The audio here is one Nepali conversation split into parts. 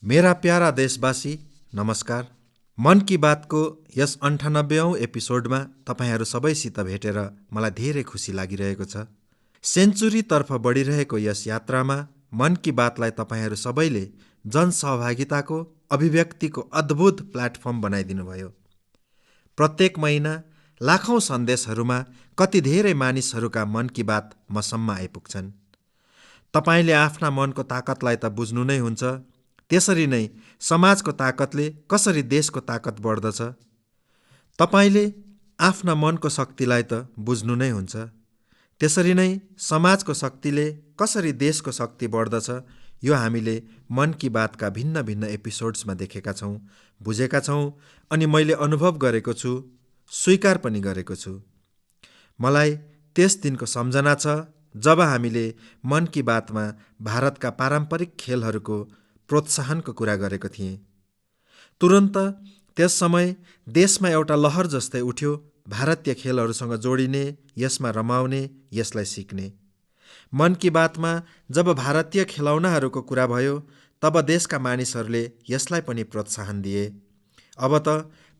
मेरा प्यारा देशवासी, नमस्कार। मन की बातको यस 98औं एपिसोडमा तपाईहरू सबैसित भेटेर मलाई धेरै खुसी लागिरहेको छ। सेन्चुरीतर्फ बढिरहेको यस यात्रामा मन की बातलाई तपाईहरू सबैले जनसहभागिताको अभिव्यक्तिको अद्भुत प्लेटफर्म बनाइदिनुभयो। प्रत्येक महिना लाखौं सन्देशहरूमा कति धेरै मानिसहरूका मन की बात मसम्म आइपुग्छन्। तपाईले आफ्ना मनको ताकतलाई त बुझ्नु नै हुन्छ, त्यसरी नै समाजको ताकतले कसरी देशको ताकत बढ्दछ। तपाईले आफ्ना मनको शक्तिलाई त बुझ्नु नै हुन्छ, त्यसरी नै समाजको शक्तिले कसरी देशको शक्ति बढ्दछ। यो हामीले मन की बातका भिन्न भिन्न एपिसोड्समा देखेका छौँ, बुझेका छौँ अनि मैले अनुभव गरेको छु, स्वीकार पनि गरेको छु। मलाई त्यस दिनको सम्झना छ जब हामीले मन की बातमा भारतका पारम्परिक खेलहरूको प्रोत्साहनको कुरा गरेको थिएँ। तुरन्त त्यस समय देशमा एउटा लहर जस्तै उठ्यो, भारतीय खेलहरूसँग जोडिने, यसमा रमाउने, यसलाई सिक्ने। मन की बातमा जब भारतीय खेलौनाहरूको कुरा भयो तब देशका मानिसहरूले यसलाई पनि प्रोत्साहन दिए। अब त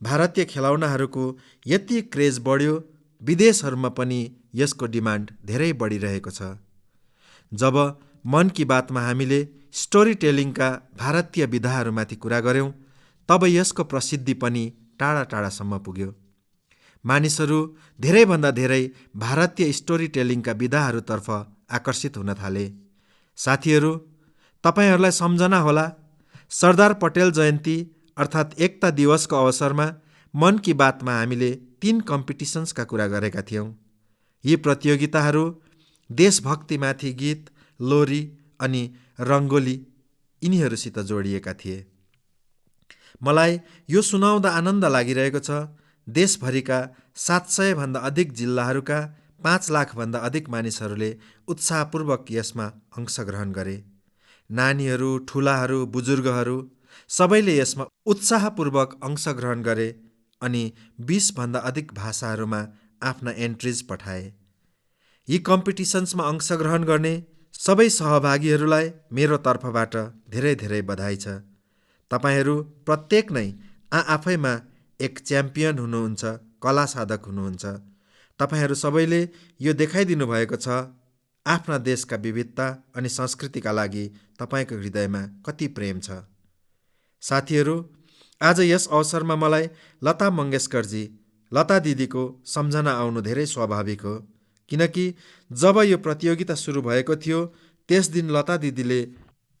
भारतीय खेलौनाहरूको यति क्रेज बढ्यो, विदेशहरूमा पनि यसको डिमान्ड धेरै बढिरहेको छ। जब मन की बातमा हामीले स्टोरी टेलिङका भारतीय विधाहरूमाथि कुरा गर्यौं तब यसको प्रसिद्धि पनि टाढा टाढासम्म पुग्यो। मानिसहरू धेरैभन्दा धेरै भारतीय स्टोरी टेलिङका विधाहरूतर्फ आकर्षित हुन थाले। साथीहरू, तपाईहरूलाई सम्झना होला, सरदार पटेल जयन्ती अर्थात् एकता दिवसको अवसरमा मन की बातमा हामीले 3 कम्पिटिसन्सका कुरा गरेका थियौँ। यी प्रतियोगिताहरू देशभक्तिमाथि गीत, लोरी अनि रङ्गोली यिनीहरूसित जोडिएका थिए। मलाई यो सुनाउँदा आनन्द लागिरहेको छ। देशभरिका 700 भन्दा अधिक जिल्लाहरूका 5 लाखभन्दा अधिक मानिसहरूले उत्साहपूर्वक यसमा अंशग्रहण गरे। नानीहरू, ठुलाहरू, बुजुर्गहरू सबैले यसमा उत्साहपूर्वक अंशग्रहण गरे अनि 20 भन्दा अधिक भाषाहरूमा आफ्ना एन्ट्रिज पठाए। यी कम्पिटिसन्समा अंशग्रहण गर्ने सबै सहभागीहरूलाई मेरो तर्फबाट धेरै धेरै बधाई छ। तपाईहरू प्रत्येक नै आफैमा एक च्याम्पियन हुनुहुन्छ, कला साधक हुनुहुन्छ। तपाईहरू सबैले यो देखाइदिनु भएको छ आफ्ना देशका विविधता अनि संस्कृतिका लागि तपाईको हृदयमा कति प्रेम छ। साथीहरू, आज यस अवसरमा मलाई लता मङ्गेशकरजी, लता दिदीको सम्झना आउनु धेरै स्वाभाविक हो, किनकि जब यो प्रतियोगिता सुरु भएको थियो त्यस दिन लता दिदीले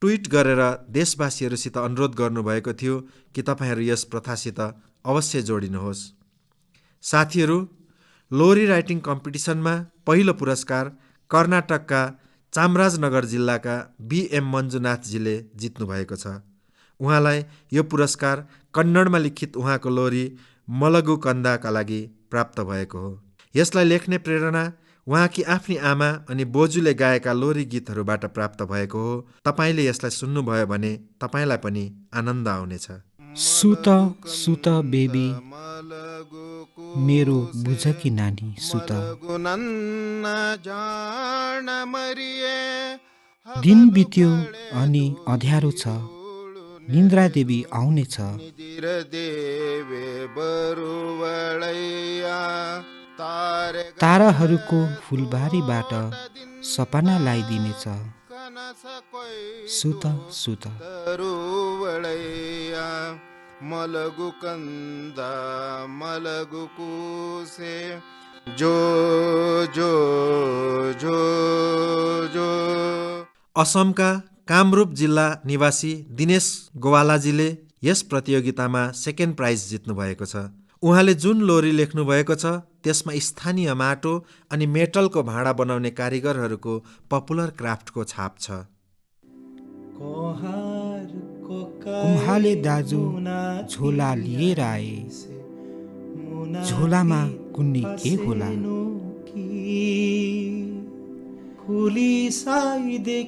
ट्विट गरेर देशवासीहरूसित अनुरोध गर्नुभएको थियो कि तपाईहरू यस प्रथासित अवश्य जोडिनुहोस्। साथीहरू, लोरी राइटिङ कम्पिटिसनमा पहिलो पुरस्कार कर्नाटकका चामराजनगर जिल्लाका BM मञ्जुनाथजीले जित्नुभएको छ। उहाँलाई यो पुरस्कार कन्नडमा लिखित उहाँको लोरी मलगु कन्दाका लागि प्राप्त भएको हो। यसलाई लेख्ने प्रेरणा उहाँकी आफ्नी आमा अनि बोजूले गाएका लोरी गीतहरूबाट प्राप्त भएको हो। तपाईले यसलाई सुन्नुभयो भने तपाईलाई पनि आनन्द आउनेछ। सुत सुत बेबी मेरो बुझकी नानी सुत। दिन बित्यो अनि अँध्यारो छ, निन्द्रा देवी आउनेछ। ताराहरूको फुलबारीबाट सपना ल्याइदिनेछ। सुत सुत मलगु कंदा मलगु कुसे जो जो जो जो। असमका कामरूप जिल्ला निवासी दिनेश गोवालाजीले यस प्रतियोगितामा सेकेन्ड प्राइज जित्नु भएको छ। उहाँले जुन लोरी लेख्नु भएको छ त्यसमा स्थानीय माटो अनि मेटलको भाँडा बनाउने कारिगरहरूको पपुलर क्राफ्टको छाप छ। कुम्हाले दाजु झोला लिएर आए, झोलामा कुन्नी के होला?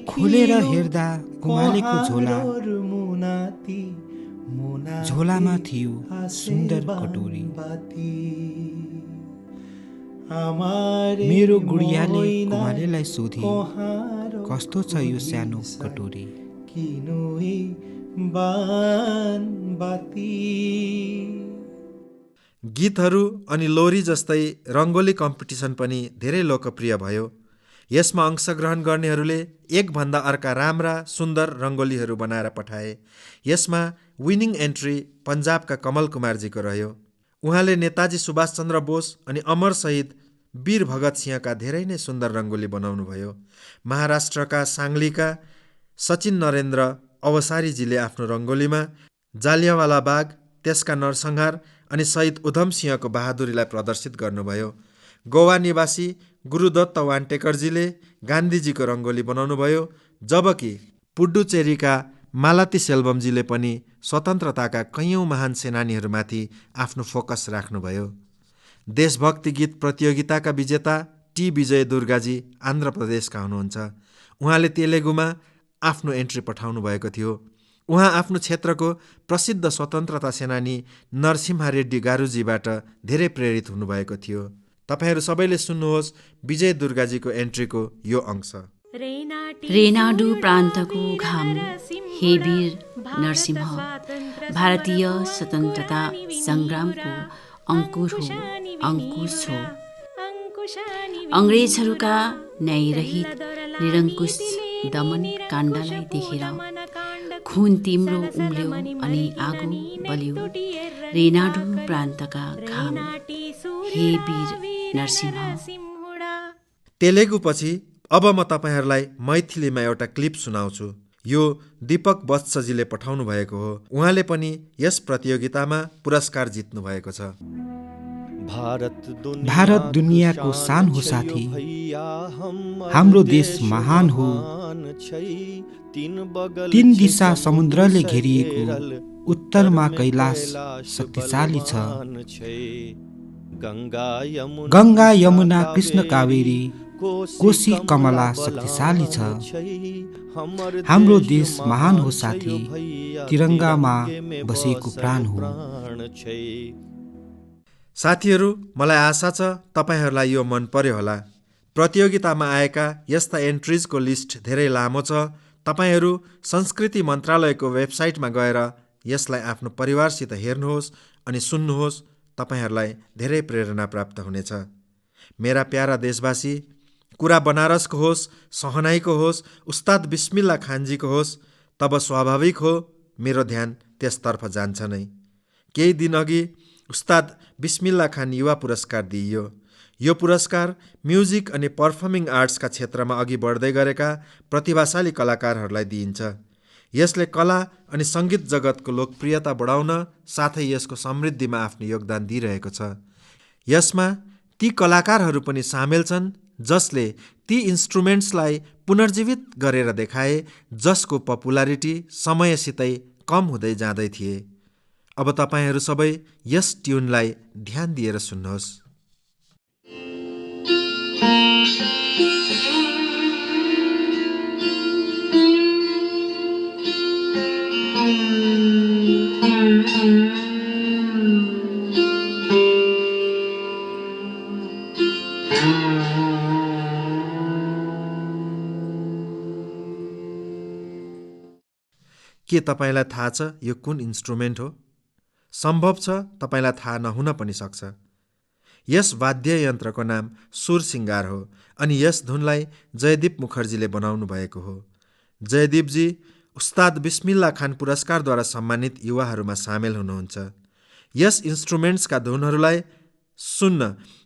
खोलेर हेर्दा कुम्हालेको झोला, झोलामा थियो सुन्दर कटोरी। मेरो गुडियाले कुम्हालेलाई सोधी, कस्तो छ यो सानो कटोरी? बानबाती। गीतहरू अनि लोरी जस्तै रङ्गोली कम्पिटिसन पनि धेरै लोकप्रिय भयो। यसमा अंशग्रहण गर्नेहरूले एकभन्दा अर्का राम्रा सुन्दर रङ्गोलीहरू बनाएर पठाए। यसमा विनिङ एन्ट्री पन्जाबका कमल कुमारजीको रह्यो। उहाँले नेताजी सुभाष चन्द्र बोस अनि अमर शहीद वीर भगत सिंहका धेरै नै सुन्दर रङ्गोली बनाउनुभयो। महाराष्ट्रका साङ्लीका सचिन नरेन्द्र अवसारीजीले आफ्नो रङ्गोलीमा जालियावाला बाग, त्यसका नरसंहार अनि शहीद उधम सिंहको बहादुरीलाई प्रदर्शित गर्नुभयो। गोवा निवासी गुरुदत्त वान्टेकरजीले गान्धीजीको रङ्गोली बनाउनुभयो, जबकि पुडुचेरीका मालती सेल्वमजीले पनि स्वतन्त्रताका कैयौँ महान सेनानीहरूमाथि आफ्नो फोकस राख्नुभयो। देशभक्ति गीत प्रतियोगिताका विजेता टी विजय दुर्गाजी आन्ध्र प्रदेशका हुनुहुन्छ। उहाँले तेलुगुमा आफ्नो एन्ट्री पठाउनु भएको थियो। उहाँ आफ्नो क्षेत्रको प्रसिद्ध स्वतन्त्रता सेनानी नरसिम्हा रेड्डी गारुजीबाट धेरै प्रेरित हुनुभएको थियो। तपाईहरू सबैले सुन्नुहोस् विजय दुर्गाजीको एन्ट्रीको यो अंश। रेनाडु प्रान्तको घाम, हे वीर नरसिंह, भारतीय स्वतन्त्रता सङ्ग्रामको अङ्कुर हो, अङ्कुश हो। अङ्ग्रेजहरूका न्यायरहित निरङ्कुश दमन काण्डलाई देखेर खुन तिम्रो उम्ल्यो अनि आगो बल्यो। रेनाडु प्रान्तका घाम, हे वीर नरसिंह। तेलुगु पछि अब म तपाईहरूलाई मैथिलीमा एउटा क्लिप सुनाउँछु। यो दीपक वत्सजीले पठाउनु भएको हो। उहाँले पनि यस प्रतियोगितामा पुरस्कार जित्नु भएको छ। भारत दुनियाँको शान हो साथी, हाम्रो देश महान हो। तीन दिशा समुद्रले घेरिएको उत्तरमा कैलाश शक्तिशाली छ। गङ्गा यमुना कृष्ण कावेरी कोशी कमला शक्तिशाली छ। हाम्रो देश महान हो साथी, तिरङ्गामा बसेको प्राण हो। साथीहरू, मलाई आशा छ तपाईहरूलाई यो मन पर्यो होला। प्रतियोगितामा आएका यस्ता एन्ट्रिजको लिस्ट धेरै लामो छ। तपाईहरू संस्कृति मन्त्रालयको वेबसाइटमा गएर यसलाई आफ्नो परिवारसित हेर्नुहोस् अनि सुन्नुहोस्। तपाईहरूलाई धेरै प्रेरणा प्राप्त हुनेछ। मेरा प्यारा देशवासी, कुरा बनारसको होस्, सहनाईको होस्, उस्ताद बिस्मिल्ला खानजीको होस्, तब स्वाभाविक हो मेरो ध्यान त्यसतर्फ जान्छ नै। केही दिन अघि उस्ताद बिस्मिल्ला खान युवा पुरस्कार दिइयो। यो पुरस्कार म्युजिक अनि पर्फर्मिङ आर्ट्सका क्षेत्रमा अघि बढ्दै गरेका प्रतिभाशाली कलाकारहरूलाई दिइन्छ। यसले कला अनि सङ्गीत जगतको लोकप्रियता बढाउन साथै यसको समृद्धिमा आफ्नो योगदान दिइरहेको छ। यसमा ती कलाकारहरू पनि सामेल छन् जसले ती इन्स्ट्रुमेन्ट्सलाई पुनर्जीवित गरेर देखाए जसको पपुलारिटी समयसितै कम हुँदै जाँदै थिए। अब तपाईहरू सबै यस ट्युनलाई ध्यान दिएर सुन्नुहोस्। के तपाईँलाई थाहा छ यो कुन इन्स्ट्रुमेन्ट हो? सम्भव छ तपाईँलाई थाहा नहुन पनि सक्छ। यस वाद्य यन्त्रको नाम सुरसिङ्गार हो अनि यस धुनलाई जयदीप मुखर्जीले बनाउनु भएको हो। जयदीपजी उस्ताद बिस्मिल्ला खान पुरस्कारद्वारा सम्मानित युवाहरूमा सामेल हुनुहुन्छ। यस इन्स्ट्रुमेन्ट्सका धुनहरूलाई सुन्न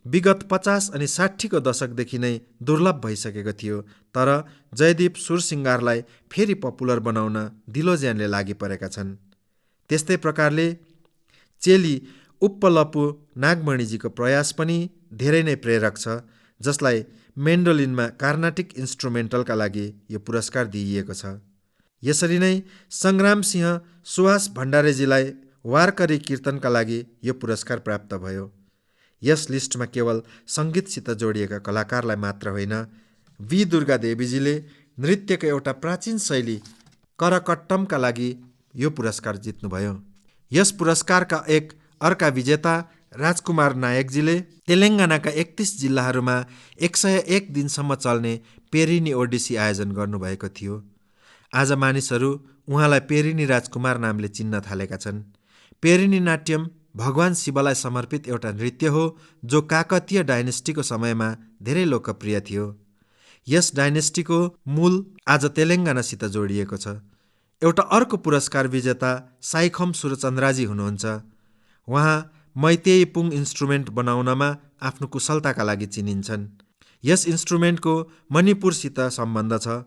विगत 50 अनि 60को दशकदेखि नै दुर्लभ भइसकेको थियो, तर जयदीप सुरसिङ्गारलाई फेरि पपुलर बनाउन दिलोज्यानले लागि परेका छन्। त्यस्तै प्रकारले चेली उप्पलपु नागमणिजीको प्रयास पनि धेरै नै प्रेरक छ, जसलाई मेन्डोलिनमा कार्नाटिक इन्स्ट्रुमेन्टलका लागि यो पुरस्कार दिइएको छ। यसरी नै सङ्ग्राम सिंह सुहास भण्डारेजीलाई वारकरी कीर्तनका लागि यो पुरस्कार प्राप्त भयो। यस लिस्टमा केवल सङ्गीतसित जोडिएका कलाकारलाई मात्र होइन, वी दुर्गा देवीजीले नृत्यको एउटा प्राचीन शैली करकट्टमका लागि यो पुरस्कार जित्नुभयो। यस पुरस्कारका एक अर्का विजेता राजकुमार नायकजीले तेलङ्गानाका 31 जिल्लाहरूमा 101 दिनसम्म चल्ने पेरिनी ओडिसी आयोजन गर्नुभएको थियो। आज मानिसहरू उहाँलाई पेरिनी राजकुमार नामले चिन्न थालेका छन्। पेरिनी नाट्यम भगवान शिवलाई समर्पित एउटा नृत्य हो जो काकतीय डाइनेस्टीको समयमा धेरै लोकप्रिय थियो। यस डाइनेस्टीको मूल आज तेलङ्गानासित जोडिएको छ। एउटा अर्को पुरस्कार विजेता साइखम सुरचन्द्राजी हुनुहुन्छ। उहाँ मैतेई पुङ इन्स्ट्रुमेन्ट बनाउनमा आफ्नो कुशलताका लागि चिनिन्छन्। यस इन्स्ट्रुमेन्टको मणिपुरसित सम्बन्ध छ।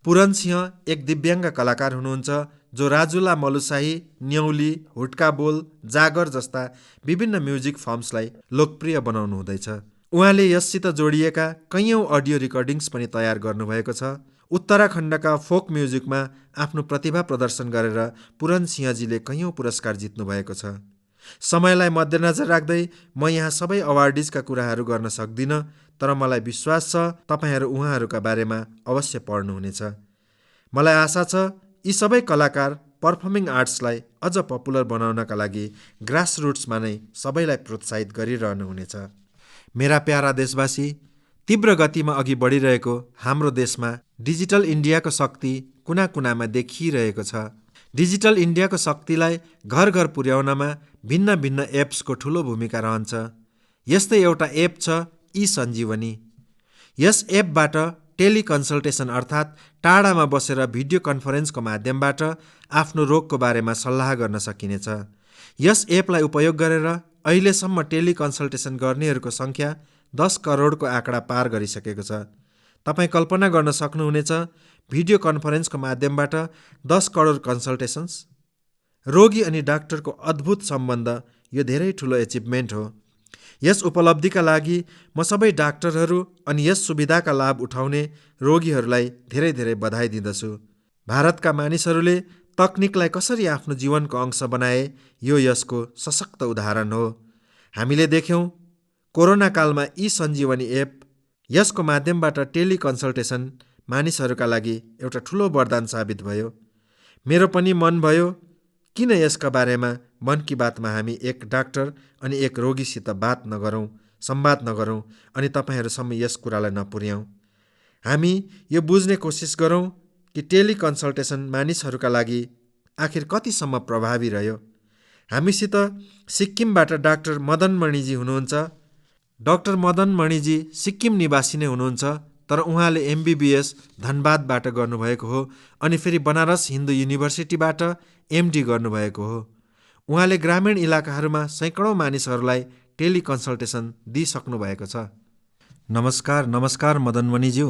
पुरन सिंह एक दिव्याङ्ग कलाकार हुनुहुन्छ जो राजुला मलुसाही, न्यौली, हुड्का बोल, जागर जस्ता विभिन्न म्युजिक फर्म्सलाई लोकप्रिय बनाउनु हुँदैछ। उहाँले यससित जोडिएका कैयौँ अडियो रेकर्डिङ्स पनि तयार गर्नुभएको छ। उत्तराखण्डका फोक म्युजिकमा आफ्नो प्रतिभा प्रदर्शन गरेर पुरन सिंहजीले कैयौँ पुरस्कार जित्नुभएको छ। समयलाई मध्यनजर राख्दै म यहाँ सबै अवार्डिजका कुराहरू गर्न सक्दिनँ, तर मलाई विश्वास छ तपाईँहरू उहाँहरूका बारेमा अवश्य पढ्नुहुनेछ। मलाई आशा छ यी सबै कलाकार पर्फर्मिङ आर्ट्सलाई अझ पपुलर बनाउनका लागि ग्रासरुट्समा नै सबैलाई प्रोत्साहित गरिरहनुहुनेछ। मेरा प्यारा देशवासी, तीव्र गतिमा अघि बढिरहेको हाम्रो देशमा डिजिटल इन्डियाको शक्ति कुना कुनामा देखिरहेको छ। डिजिटल इन्डियाको शक्तिलाई घर घर पुर्याउनमा भिन्न भिन्न एप्सको ठुलो भूमिका रहन्छ। यस्तै एउटा एप छ ई-सञ्जीवनी। यस एपबाट टेलिकन्सल्टेसन अर्थात् टाढामा बसेर भिडियो कन्फरेन्सको माध्यमबाट आफ्नो रोगको बारेमा सल्लाह गर्न सकिनेछ। यस एपलाई उपयोग गरेर अहिलेसम्म टेलिकन्सल्टेसन गर्नेहरूको सङ्ख्या 10 करोडको आँकडा पार गरिसकेको छ। तपाईँ कल्पना गर्न सक्नुहुनेछ भिडियो कन्फरेन्सको माध्यमबाट 10 करोड कन्सल्टेसन्स। रोगी अनि डाक्टरको अद्भुत सम्बन्ध यो धेरै ठुलो एचिभमेन्ट हो। यस उपलब्धिका लागि म सबै डाक्टरहरू अनि यस सुविधाका लाभ उठाउने रोगीहरूलाई धेरै धेरै बधाई दिँदछु। भारतका मानिसहरूले तकनिकलाई कसरी आफ्नो जीवनको अंश बनाए यो यसको सशक्त उदाहरण हो। हामीले देख्यौँ कोरोना कालमा ई-सञ्जीवनी एप, यसको माध्यमबाट टेलिकन्सल्टेसन मानिसहरूका लागि एउटा ठुलो वरदान साबित भयो। मेरो पनि मन भयो किन यसका बारेमा मन की बातमा हामी एक डाक्टर अनि एक रोगीसित संवाद नगरौँ अनि तपाईँहरूसम्म यस कुरालाई नपुर्याउँ। हामी यो बुझ्ने कोसिस गरौँ कि टेलिकन्सल्टेसन मानिसहरूका लागि आखिर कतिसम्म प्रभावी रह्यो। हामीसित सिक्किमबाट डाक्टर मदन मणिजी हुनुहुन्छ। डाक्टर मदन मणिजी सिक्किम निवासी नै हुनुहुन्छ, तर उहाँले MBBS धनबादबाट गर्नुभएको हो अनि फेरि बनारस हिन्दू युनिभर्सिटीबाट MD गर्नुभएको हो। उहाँले ग्रामीण इलाकाहरूमा सैकडौँ मानिसहरूलाई टेलिकन्सल्टेसन दिइसक्नु भएको छ। नमस्कार मदन मणिज्यू।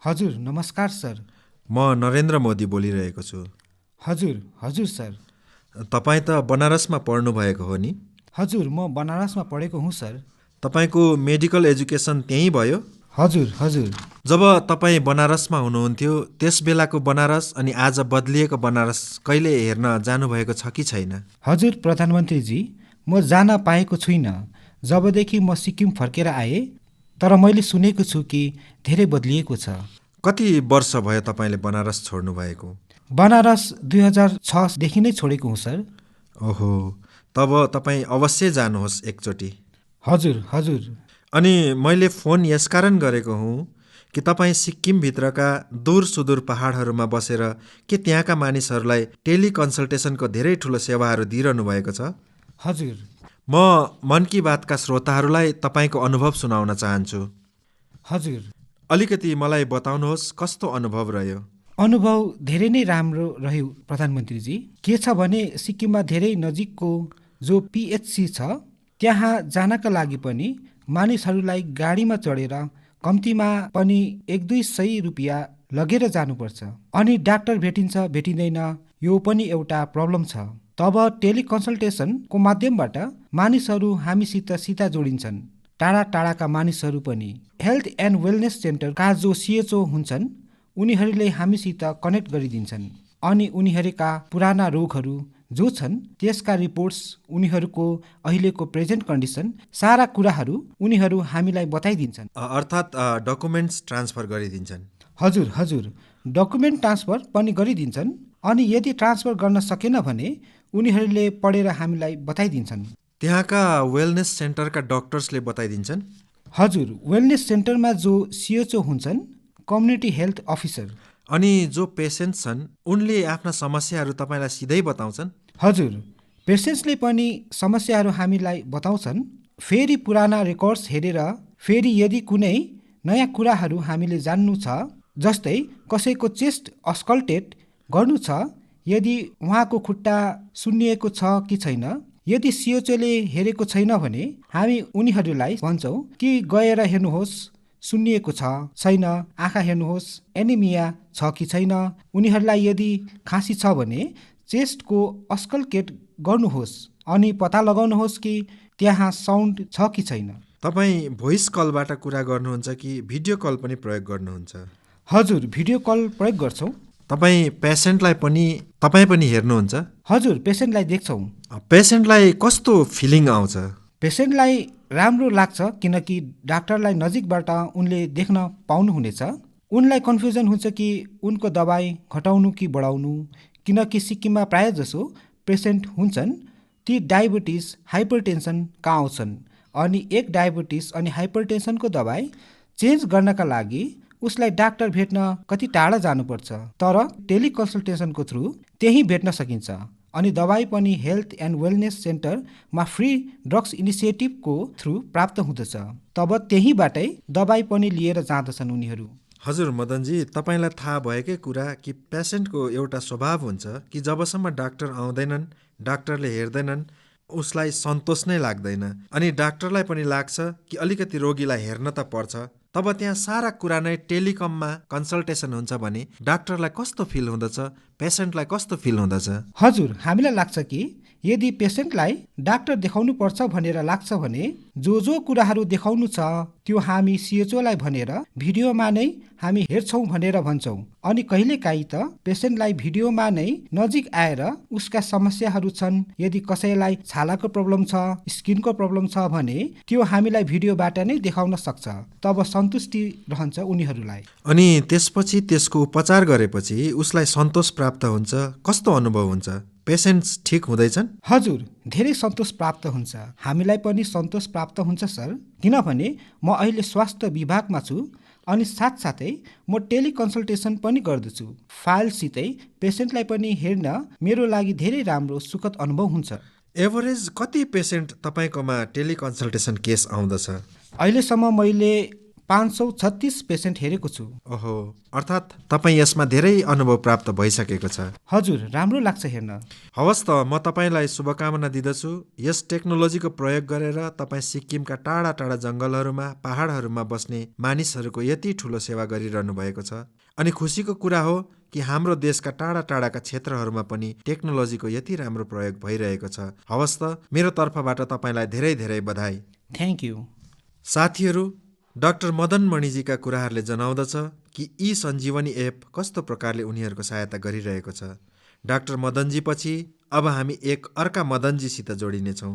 हजुर नमस्कार सर। म नरेन्द्र मोदी बोलिरहेको छु। हजुर सर। तपाईँ त बनारसमा पढ्नुभएको हो नि? हजुर, म बनारसमा पढेको हुँ सर। तपाईँको मेडिकल एजुकेसन त्यहीँ भयो? हजुर। जब तपाईँ बनारसमा हुनुहुन्थ्यो त्यस बेलाको बनारस अनि आज बदलिएको बनारस कहिले हेर्न जानुभएको छ कि छैन? हजुर प्रधानमन्त्रीजी, म जान पाएको छुइनँ जबदेखि म सिक्किम फर्केर आएँ, तर मैले सुनेको छु कि धेरै बदलिएको छ। कति वर्ष भयो तपाईँले बनारस छोड्नु भएको? बनारस 2006देखि नै छोडेको हुँ सर। ओहो, तब तपाईँ अवश्य जानुहोस् एकचोटि। हजुर। अनि मैले फोन यसकारण गरेको हुँ कि तपाईँ सिक्किमभित्रका दूर सुदूर पहाडहरूमा बसेर के त्यहाँका मानिसहरूलाई टेलिकन्सल्टेसनको धेरै ठुलो सेवाहरू दिइरहनु भएको छ? हजुर। म मन की बातका श्रोताहरूलाई तपाईँको अनुभव सुनाउन चाहन्छु। हजुर। अलिकति मलाई बताउनुहोस् कस्तो अनुभव रह्यो? अनुभव धेरै नै राम्रो रह्यो प्रधानमन्त्रीजी। के छ भने सिक्किममा धेरै नजिकको जो PHC छ त्यहाँ जानका लागि पनि मानिसहरूलाई गाडीमा चढेर कम्तीमा पनि 1-200 रुपियाँ लगेर जानुपर्छ। अनि डाक्टर भेटिँदैन, यो पनि एउटा प्रब्लम छ। तब टेलिकन्सल्टेसनको माध्यमबाट मानिसहरू हामीसित सिधा जोडिन्छन्। टाढाका मानिसहरू पनि हेल्थ एन्ड वेलनेस सेन्टरका जो CHO हुन्छन् उनीहरूले हामीसित कनेक्ट गरिदिन्छन् अनि उनीहरूका पुराना रोगहरू जो छन् त्यसका रिपोर्ट्स, उनीहरूको अहिलेको प्रेजेन्ट कन्डिसन, सारा कुराहरू उनीहरू हामीलाई बताइदिन्छन्। अर्थात् डकुमेन्ट्स ट्रान्सफर गरिदिन्छन्? हजुर, डकुमेन्ट ट्रान्सफर पनि गरिदिन्छन्। अनि यदि ट्रान्सफर गर्न सकेन भने उनीहरूले पढेर हामीलाई बताइदिन्छन्। त्यहाँका वेलनेस सेन्टरका डक्टर्सले बताइदिन्छन्? हजुर, वेलनेस सेन्टरमा जो CHO हुन्छन्, कम्युनिटी हेल्थ अफिसर। अनि जो पेसेन्ट छन् उनले आफ्ना समस्याहरू तपाईँलाई सिधै बताउँछन्? हजुर, पेसेन्ट्सले पनि समस्याहरू हामीलाई बताउँछन्। फेरि पुराना रेकर्ड्स हेरेर फेरि यदि कुनै नयाँ कुराहरू हामीले जान्नु छ, जस्तै कसैको चेस्ट अस्कल्टेट गर्नु छ, यदि उहाँको खुट्टा सुन्निएको छ कि छैन, यदि सियोचोले हेरेको छैन भने हामी उनीहरूलाई भन्छौँ कि गएर हेर्नुहोस् सुन्निएको छ छैन, आँखा हेर्नुहोस् एनिमिया छ कि छैन। उनीहरूलाई यदि खाँसी छ भने चेस्टको अस्कल्टेट गर्नुहोस् अनि पत्ता लगाउनुहोस् कि त्यहाँ साउन्ड छ कि छैन। तपाईँ भोइस कलबाट कुरा गर्नुहुन्छ कि भिडियो कल पनि प्रयोग गर्नुहुन्छ? हजुर, भिडियो कल प्रयोग गर्छौँ। तपाईँ पनि हेर्नुहुन्छ? हजुर, पेसेन्टलाई देख्छौँ। पेसेन्टलाई कस्तो फिलिङ आउँछ? पेसेन्टलाई राम्रो लाग्छ, किनकि डाक्टरलाई नजिकबाट उनले देख्न पाउनुहुनेछ। उनलाई कन्फ्युजन हुन्छ कि उनको दबाई घटाउनु कि बढाउनु, किनकि सिक्किममा प्रायः जसो पेसेन्ट हुन्छन् ती डायबिटिस हाइपरटेन्सनका आउँछन् अनि एक डायबिटिस अनि हाइपरटेन्सनको दबाई चेन्ज गर्नका लागि उसलाई डाक्टर भेट्न कति टाढा जानुपर्छ, तर टेलिकन्सल्टेसनको थ्रु त्यही भेट्न सकिन्छ। अनि दबाई पनि हेल्थ एन्ड वेलनेस सेन्टरमा फ्री ड्रग्स इनिसिएटिभको थ्रु प्राप्त हुँदछ। तब त्यहीँबाटै दबाई पनि लिएर जाँदछन् उनीहरू। हजुर मदनजी, तपाईँलाई थाहा भएकै कुरा कि पेसेन्टको एउटा स्वभाव हुन्छ कि जबसम्म डाक्टर आउँदैनन्, डाक्टरले हेर्दैनन्, उसलाई सन्तोष नै लाग्दैन। अनि डाक्टरलाई पनि लाग्छ कि अलिकति रोगीलाई हेर्न त पर्छ। तब त्यहाँ सारा कुरा नै टेलिकममा कन्सल्टेसन हुन्छ भने डाक्टरलाई कस्तो फिल हुँदछ, पेसेन्टलाई कस्तो फिल हुँदछ? हजुर, हामीलाई लाग्छ कि यदि पेसेन्टलाई डाक्टर देखाउनु पर्छ भनेर लाग्छ भने जो कुराहरू देखाउनु छ त्यो हामी सिएचओलाई भनेर भिडियोमा नै हामी हेर्छौँ भनेर भन्छौँ। अनि कहिलेकाहीँ त पेसेन्टलाई भिडियोमा नै नजिक आएर उसका समस्याहरू छन्, यदि कसैलाई छालाको प्रब्लम छ, स्किनको प्रब्लम छ भने त्यो हामीलाई भिडियोबाट नै देखाउन सक्छ। तब सन्तुष्टि रहन्छ उनीहरूलाई। अनि त्यसपछि त्यसको उपचार गरेपछि उसलाई सन्तोष प्राप्त हुन्छ, कस्तो अनुभव हुन्छ? पेसेन्ट्स ठिक हुँदैछन्? हजुर, धेरै सन्तोष प्राप्त हुन्छ। हामीलाई पनि सन्तोष प्राप्त हुन्छ सर, किनभने म अहिले स्वास्थ्य विभागमा छु अनि साथसाथै म टेलिकन्सल्टेसन पनि गर्दछु। फाइलसितै पेसेन्टलाई पनि हेर्न मेरो लागि धेरै राम्रो सुखद अनुभव हुन्छ। एभरेज कति पेसेन्ट तपाईँकोमा टेलिकन्सल्टेसन केस आउँदछ? अहिलेसम्म मैले 536 पेसेन्ट हेरेको छु। ओहो, अर्थात् तपाईँ यसमा धेरै अनुभव प्राप्त भइसकेको छ। हजुर, राम्रो लाग्छ हेर्न। हवस् त, म तपाईँलाई शुभकामना दिँदछु। यस टेक्नोलोजीको प्रयोग गरेर तपाईँ सिक्किमका टाढा टाढा जङ्गलहरूमा, पहाडहरूमा बस्ने मानिसहरूको यति ठुलो सेवा गरिरहनु भएको छ। अनि खुसीको कुरा हो कि हाम्रो देशका टाढा टाढाका क्षेत्रहरूमा पनि टेक्नोलोजीको यति राम्रो प्रयोग भइरहेको छ। हवस् त, मेरो तर्फबाट तपाईँलाई धेरै धेरै बधाई। Thank you. साथीहरू, डाक्टर मदन मणिजीका कुराहरूले जनाउँदछ कि ई सञ्जीवनी एप कस्तो प्रकारले उनीहरूको सहायता गरिरहेको छ। डाक्टर मदनजी पछि अब हामी एक अर्का मदनजीसित जोडिनेछौँ।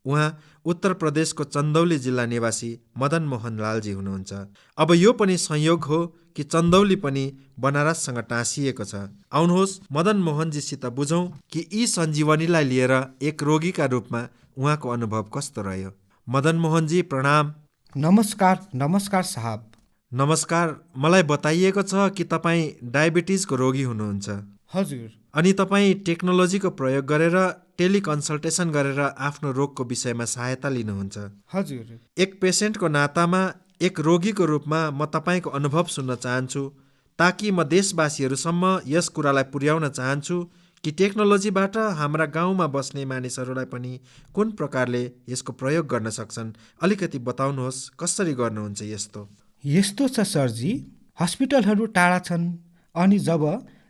उहाँ उत्तर प्रदेशको चन्दौली जिल्ला निवासी मदन मोहन लालजी हुनुहुन्छ। अब यो पनि संयोग हो कि चन्दौली पनि बनारससँग टाँसिएको छ। आउनुहोस् मदन मोहनजीसित बुझौँ कि ई सञ्जीवनीलाई लिएर एक रोगीका रूपमा उहाँको अनुभव कस्तो रह्यो। मदन मोहनजी प्रणाम। नमस्कार। नमस्कार साहब। नमस्कार। मलाई बताइएको छ कि तपाईँ डायबिटिजको रोगी हुनुहुन्छ। हजुर। अनि तपाईँ टेक्नोलोजीको प्रयोग गरेर टेलिकन्सल्टेसन गरेर आफ्नो रोगको विषयमा सहायता लिनुहुन्छ। हजुर। एक पेसेन्टको नातामा, एक रोगीको रूपमा म तपाईँको अनुभव सुन्न चाहन्छु, ताकि म देशवासीहरूसम्म यस कुरालाई पुर्याउन चाहन्छु कि टेक्नोलोजीबाट हाम्रा गाउँमा बस्ने मानिसहरूलाई पनि कुन प्रकारले यसको प्रयोग गर्न सक्छन्। अलिकति बताउनुहोस्, कसरी गर्नुहुन्छ यस्तो? यस्तो छ सरजी, हस्पिटलहरू टाढा छन् अनि जब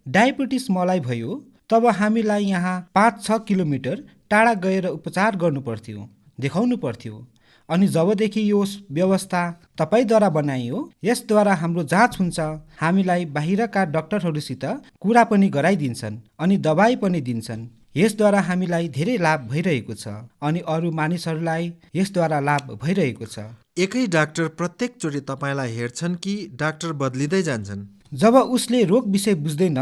डायबिटिस मलाई भयो तब हामीलाई यहाँ 5-6 किलोमिटर टाढा गएर उपचार गर्नु पर्थ्यो, देखाउनु पर्थ्यो। अनि जबदेखि यो व्यवस्था तपाईँद्वारा बनाइयो, यसद्वारा हाम्रो जाँच हुन्छ, हामीलाई बाहिरका डाक्टरहरूसित कुरा पनि गराइदिन्छन् अनि दबाई पनि दिन्छन्। यसद्वारा हामीलाई धेरै लाभ भइरहेको छ अनि अरू मानिसहरूलाई यसद्वारा लाभ भइरहेको छ। एकै डाक्टर प्रत्येकचोटि तपाईँलाई हेर्छन् कि डाक्टर बदलिँदै जान्छन्? जब उसले रोग विषय बुझ्दैन,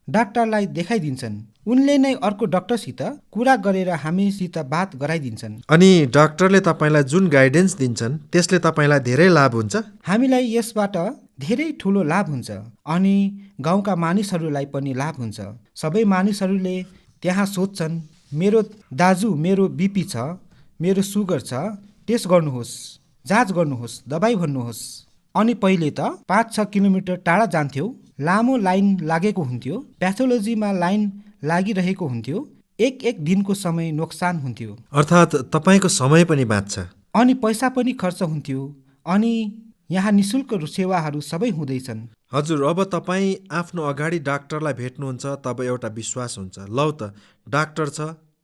डाक्टरलाई देखाइदिन्छन्। उनले नै अर्को डाक्टरसित कुरा गरेर हामीसित बात गराइदिन्छन्। अनि डाक्टरले तपाईँलाई जुन गाइडेन्स दिन्छन् त्यसले तपाईँलाई धेरै लाभ हुन्छ? हामीलाई यसबाट धेरै ठुलो लाभ हुन्छ अनि गाउँका मानिसहरूलाई पनि लाभ हुन्छ। सबै मानिसहरूले त्यहाँ सोध्छन्, मेरो दाजु मेरो बिपी छ, मेरो सुगर छ, टेस्ट गर्नुहोस्, जाँच गर्नुहोस्, दबाई भन्नुहोस्। अनि पहिले त 5-6 किलोमिटर टाढा जान्थ्यौ, लामो लाइन लागेको हुन्थ्यो, प्याथोलोजीमा लाइन लागिरहेको हुन्थ्यो, एक दिनको समय नोक्सान हुन्थ्यो। अर्थात् तपाईँको समय पनि बाँच्छ। अनि पैसा पनि खर्च हुन्थ्यो। अनि यहाँ निशुल्क सेवाहरू सबै हुँदैछन्। हजुर, अब तपाईँ आफ्नो अगाडि डाक्टरलाई भेट्नुहुन्छ तब एउटा विश्वास हुन्छ, लौ त डाक्टर छ,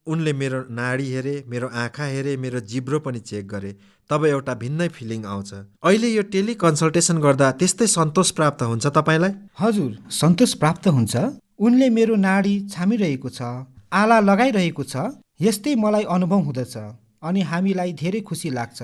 उनले मेरो नाडी हेरे, मेरो आँखा हेरे, मेरो जिब्रो पनि चेक गरे, तब एउटा भिन्नै फिलिङ आउँछ। अहिले यो टेलिकन्सल्टेसन गर्दा त्यस्तै सन्तोष प्राप्त हुन्छ तपाईँलाई? हजुर, सन्तोष प्राप्त हुन्छ। उनले मेरो नाडी छामिरहेको छ, आला लगाइरहेको छ, यस्तै मलाई अनुभव हुँदछ अनि हामीलाई धेरै खुसी लाग्छ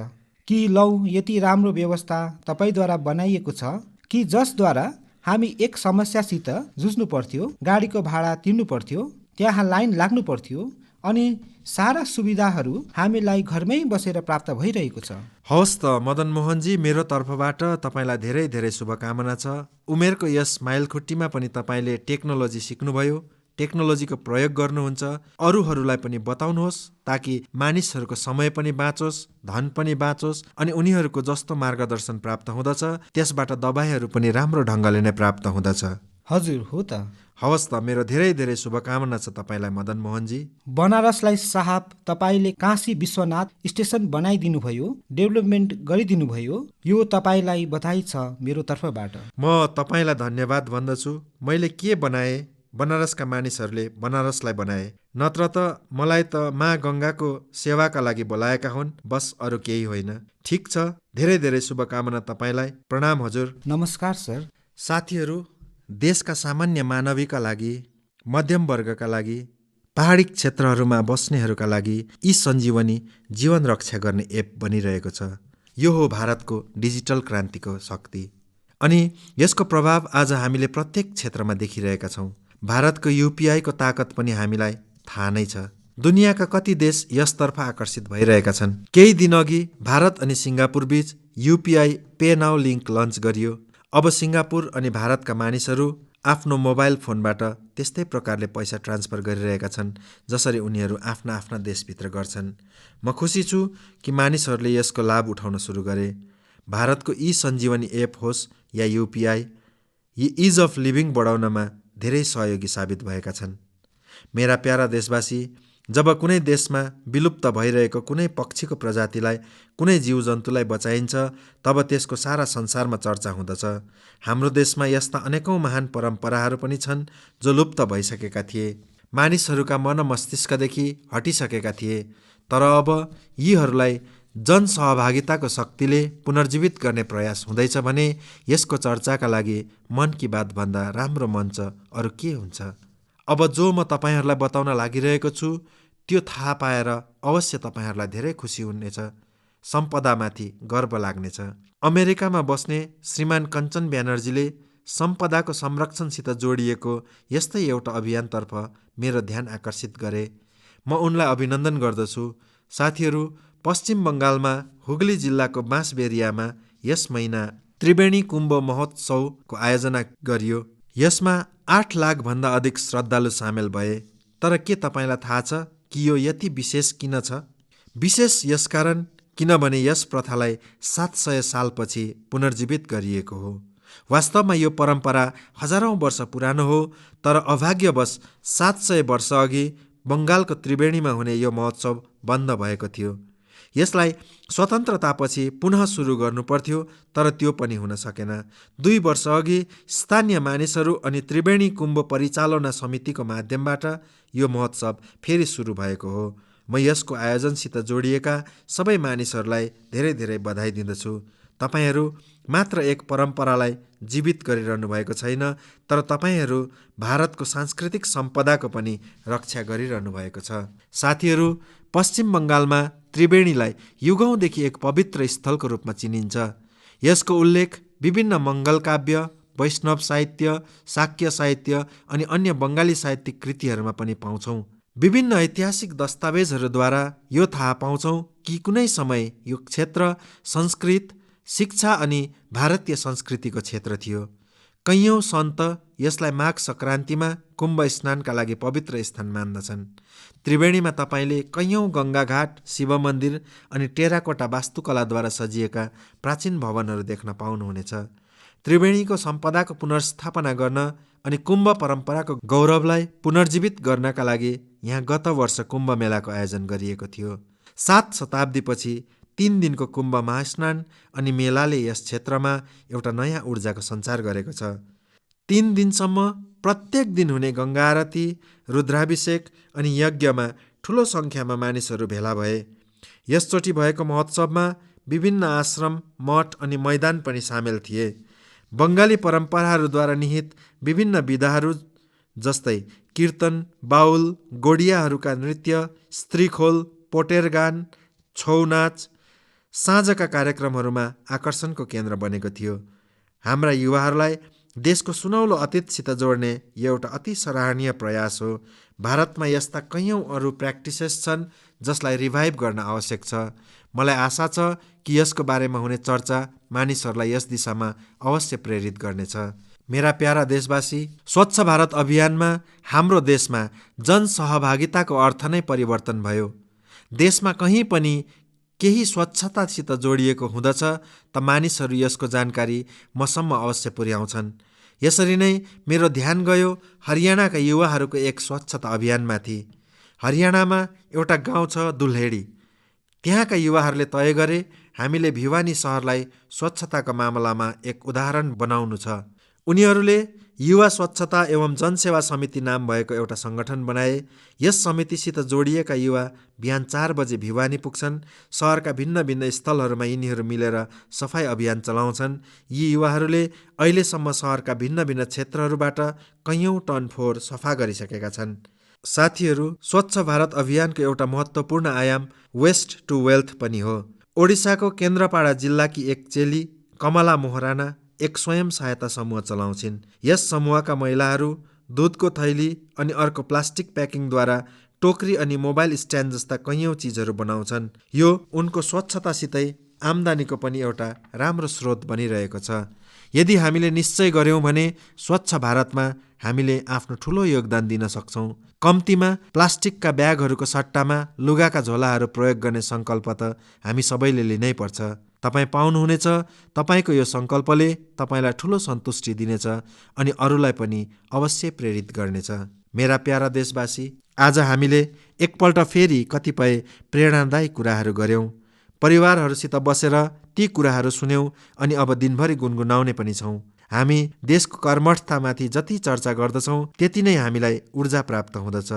कि लौ यति राम्रो व्यवस्था तपाईँद्वारा बनाइएको छ कि जसद्वारा हामी एक समस्यासित जुझ्नु पर्थ्यो, गाडीको भाडा तिर्नु पर्थ्यो, त्यहाँ लाइन लाग्नु पर्थ्यो अनि सारा सुविधाहरू हामीलाई घरमै बसेर प्राप्त भइरहेको छ। हवस् त मदन मोहनजी, मेरो तर्फबाट तपाईँलाई धेरै धेरै शुभकामना छ। उमेरको यस माइलखुट्टीमा पनि तपाईँले टेक्नोलोजी सिक्नुभयो, टेक्नोलोजीको प्रयोग गर्नुहुन्छ, अरूहरूलाई पनि बताउनुहोस् ताकि मानिसहरूको समय पनि बाँचोस्, धन पनि बाँचोस् अनि उनीहरूको जस्तो मार्गदर्शन प्राप्त हुँदछ त्यसबाट दबाईहरू पनि राम्रो ढङ्गले नै प्राप्त हुँदछ। हजुर, हो त। हवस् त, मेरो धेरै धेरै शुभकामना छ तपाईँलाई मदन मोहनजी। बनारसलाई साहब तपाईँले काशी विश्वनाथ स्टेसन बनाइदिनु भयो, डेभलपमेन्ट गरिदिनु भयो, यो तपाईँलाई बधाई छ मेरो तर्फबाट। म तपाईँलाई धन्यवाद भन्दछु। मैले के बनाएँ, बनारसका मानिसहरूले बनारसलाई बनाए, नत्र त मलाई त माँ गङ्गाको सेवाका लागि बोलाएका हुन्, बस अरू केही होइन। ठिक छ, धेरै धेरै शुभकामना तपाईँलाई। प्रणाम हजुर। नमस्कार सर। साथीहरू, देशका सामान्य मानवीका लागि, मध्यम वर्गका लागि, पहाडी क्षेत्रहरूमा बस्नेहरूका लागि ई सञ्जीवनी जीवन रक्षा गर्ने एप बनिरहेको छ। यो हो भारतको डिजिटल क्रान्तिको शक्ति अनि यसको प्रभाव आज हामीले प्रत्येक क्षेत्रमा देखिरहेका छौँ। भारतको युपिआईको ताकत पनि हामीलाई थाहा नै छ। दुनियाँका कति देश यसतर्फ आकर्षित भइरहेका छन्। केही दिन अघि भारत अनि सिङ्गापुर बीच UPI pay now link launch गरियो। अब सिङ्गापुर अनि भारतका मानिसहरू आफ्नो मोबाइल फोनबाट त्यस्तै प्रकारले पैसा ट्रान्सफर गरिरहेका छन् जसरी उनीहरू आफ्ना आफ्ना देशभित्र गर्छन्। म खुसी छु कि मानिसहरूले यसको लाभ उठाउन सुरु गरे। भारतको ई सञ्जीवनी एप होस् या युपिआई, यी इज अफ लिभिङ बढाउनमा धेरै सहयोगी साबित भएका छन्। मेरा प्यारा देशवासी, जब कुनै देशमा विलुप्त भइरहेको कुनै पक्षीको प्रजातिलाई, कुनै जीवजन्तुलाई बचाइन्छ तब त्यसको सारा संसारमा चर्चा हुँदछ। हाम्रो देशमा यस्ता अनेकौँ महान परम्पराहरू पनि छन् जो लुप्त भइसकेका थिए, मानिसहरूका मन मस्तिष्कदेखि हटिसकेका थिए, तर अब यीहरूलाई जनसहभागिताको शक्तिले पुनर्जीवित गर्ने प्रयास हुँदैछ भने यसको चर्चाका लागि मन की बात भन्दा राम्रो मञ्च अरू के हुन्छ। अब जो म तपाईँहरूलाई बताउन लागिरहेको छु त्यो थाहा पाएर अवश्य तपाईँहरूलाई धेरै खुसी हुनेछ, सम्पदामाथि गर्व लाग्नेछ। अमेरिकामा बस्ने श्रीमान कञ्चन ब्यानर्जीले सम्पदाको संरक्षणसित जोडिएको यस्तै एउटा अभियानतर्फ मेरो ध्यान आकर्षित गरे। म उनलाई अभिनन्दन गर्दछु। साथीहरू, पश्चिम बङ्गालमा हुगली जिल्लाको बाँसबेरियामा यस महिना त्रिवेणी कुम्भ महोत्सवको आयोजना गरियो। यसमा 8 लाखभन्दा अधिक श्रद्धालु सामेल भए। तर के तपाईँलाई थाहा छ कि यो यति विशेष किन छ? विशेष यसकारण किनभने यस प्रथालाई 700 सालपछि पुनर्जीवित गरिएको हो। वास्तवमा यो परम्परा हजारौँ वर्ष पुरानो हो, तर अभाग्यवश 700 वर्ष अघि बङ्गालको त्रिवेणीमा हुने यो महोत्सव बन्द भएको थियो। यसलाई स्वतन्त्रतापछि पुनः सुरु गर्नुपर्थ्यो, तर त्यो पनि हुन सकेन। 2 वर्ष अघि स्थानीय मानिसहरू अनि त्रिवेणी कुम्भ परिचालना समितिको माध्यमबाट यो महोत्सव फेरि सुरु भएको हो। म यसको आयोजनसित जोडिएका सबै मानिसहरूलाई धेरै धेरै बधाई दिँदछु। तपाईँहरू मात्र एक परम्परालाई जीवित गरिरहनु भएको छैन, तर तपाईँहरू भारतको सांस्कृतिक सम्पदाको पनि रक्षा गरिरहनु भएको छ। साथीहरू, पश्चिम बङ्गालमा त्रिवेणीलाई युगौँदेखि एक पवित्र स्थलको रूपमा चिनिन्छ। यसको उल्लेख विभिन्न मङ्गल काव्य, वैष्णव साहित्य, शाक्य साहित्य अनि अन्य बङ्गाली साहित्यिक कृतिहरूमा पनि पाउँछौँ। विभिन्न ऐतिहासिक दस्तावेजहरूद्वारा यो थाहा पाउँछौँ कि कुनै समय यो क्षेत्र संस्कृत, शिक्षा अनि भारतीय संस्कृतिको क्षेत्र थियो। कैयौँ सन्त यसलाई माघ सङ्क्रान्तिमा कुम्भ स्नानका लागि पवित्र स्थान मान्दछन्। त्रिवेणीमा तपाईँले कैयौँ गङ्गाघाट, शिव मन्दिर अनि टेराकोटा वास्तुकलाद्वारा सजिएका प्राचीन भवनहरू देख्न पाउनुहुनेछ। त्रिवेणीको सम्पदाको पुनर्स्थापना गर्न अनि कुम्भ परम्पराको गौरवलाई पुनर्जीवित गर्नका लागि यहाँ गत वर्ष कुम्भ मेलाको आयोजन गरिएको थियो। 7 शताब्दीपछि 3 दिनको कुम्भ महास्नान अनि मेलाले यस क्षेत्रमा एउटा नयाँ ऊर्जाको सञ्चार गरेको छ। 3 दिनसम्म प्रत्येक दिन हुने गङ्गा आरती, रुद्राभिषेक अनि यज्ञमा ठुलो सङ्ख्यामा मानिसहरू भेला भए। यसचोटि भएको महोत्सवमा विभिन्न आश्रम, मठ अनि मैदान पनि सामेल थिए। बङ्गाली परम्पराहरूद्वारा निहित विभिन्न विधाहरू जस्तै कीर्तन, बाउल, गोडियाहरूका नृत्य, स्त्रीखोल, पोटेरगान, छौनाच साँझका कार्यक्रमहरूमा आकर्षणको केन्द्र बनेको थियो। हाम्रा युवाहरूलाई देशको सुनौलो अतीतसित जोड्ने यो एउटा अति सराहनीय प्रयास हो। भारतमा यस्ता कैयौँ अरू प्र्याक्टिसेस छन् जसलाई रिभाइभ गर्न आवश्यक छ। मलाई आशा छ कि यसको बारेमा हुने चर्चा मानिसहरूलाई यस दिशामा अवश्य प्रेरित गर्नेछ। मेरा प्यारा देशवासी, स्वच्छ भारत अभियानमा हाम्रो देशमा जनसहभागिताको अर्थ नै परिवर्तन भयो। देशमा कहीँ पनि केही स्वच्छतासित जोडिएको हुँदछ त मानिसहरू यसको जानकारी मसम्म अवश्य पुर्याउँछन्। यसरी नै मेरो ध्यान गयो हरियाणाका युवाहरूको एक स्वच्छता अभियानमाथि। हरियाणामा एउटा गाउँ छ दुल्हेडी। त्यहाँका युवाहरूले तय गरे हामीले भिवानी सहरलाई स्वच्छताको मामलामा एक उदाहरण बनाउनु छ। उनीहरूले युवा स्वच्छता एवं जनसेवा समिति नाम भएको एउटा सङ्गठन बनाए। यस समितिसित जोडिएका युवा बिहान 4 बजे भिवानी पुग्छन्। सहरका भिन्न भिन्न स्थलहरूमा यिनीहरू मिलेर सफाई अभियान चलाउँछन्। यी युवाहरूले अहिलेसम्म सहरका भिन्न भिन्न क्षेत्रहरूबाट कैयौँ टन फोहोर सफा गरिसकेका छन्। साथीहरू, स्वच्छ भारत अभियानको एउटा महत्त्वपूर्ण आयाम वेस्ट टु वेल्थ पनि हो। ओडिसाको केन्द्रपाडा जिल्लाकी एक चेली कमला मोहराना एक स्वयं सहायता समूह चलाउँछिन्। यस समूहका महिलाहरू दुधको थैली अनि अर्को प्लास्टिक प्याकिङद्वारा टोकरी अनि मोबाइल स्ट्यान्ड जस्ता कैयौँ चिजहरू बनाउँछन्। यो उनको स्वच्छतासितै आम्दानीको पनि एउटा राम्रो स्रोत बनिरहेको छ। यदि हामीले निश्चय गर्यौँ भने स्वच्छ भारतमा हामीले आफ्नो ठुलो योगदान दिन सक्छौँ। कम्तीमा प्लास्टिकका ब्यागहरूको सट्टामा लुगाका झोलाहरू प्रयोग गर्ने सङ्कल्प त हामी सबैले लिनै पर्छ। तपाईँ पाउनुहुनेछ, तपाईँको यो सङ्कल्पले तपाईँलाई ठुलो सन्तुष्टि दिनेछ अनि अरूलाई पनि अवश्य प्रेरित गर्नेछ। मेरा प्यारा देशवासी, आज हामीले एकपल्ट फेरि कतिपय प्रेरणादायी कुराहरू गर्यौँ। परिवारहरूसित बसेर ती कुराहरू सुन्यौँ अनि अब दिनभरि गुनगुनाउने पनि छौँ। हामी देशको कर्मठतामाथि जति चर्चा गर्दछौँ त्यति नै हामीलाई ऊर्जा प्राप्त हुँदछ।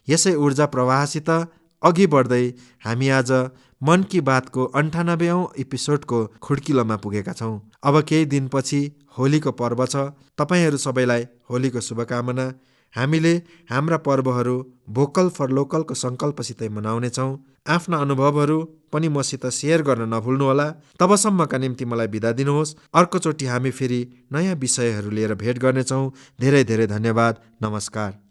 यसै ऊर्जा प्रवाहसित अघि बढ्दै हामी आज मन की बातको 98औं एपिसोडको खुड्किलोमा पुगेका छौँ। अब केही दिनपछि होलीको पर्व छ। तपाईँहरू सबैलाई होलीको शुभकामना। हामीले हाम्रा पर्वहरू भोकल फर लोकलको सङ्कल्पसितै मनाउनेछौँ। आफ्ना अनुभवहरू पनि मसित सेयर गर्न नभुल्नुहोला। तबसम्मका निम्ति मलाई बिदा दिनुहोस्। अर्कोचोटि हामी फेरि नयाँ विषयहरू लिएर भेट गर्नेछौँ। धेरै धेरै धन्यवाद। नमस्कार।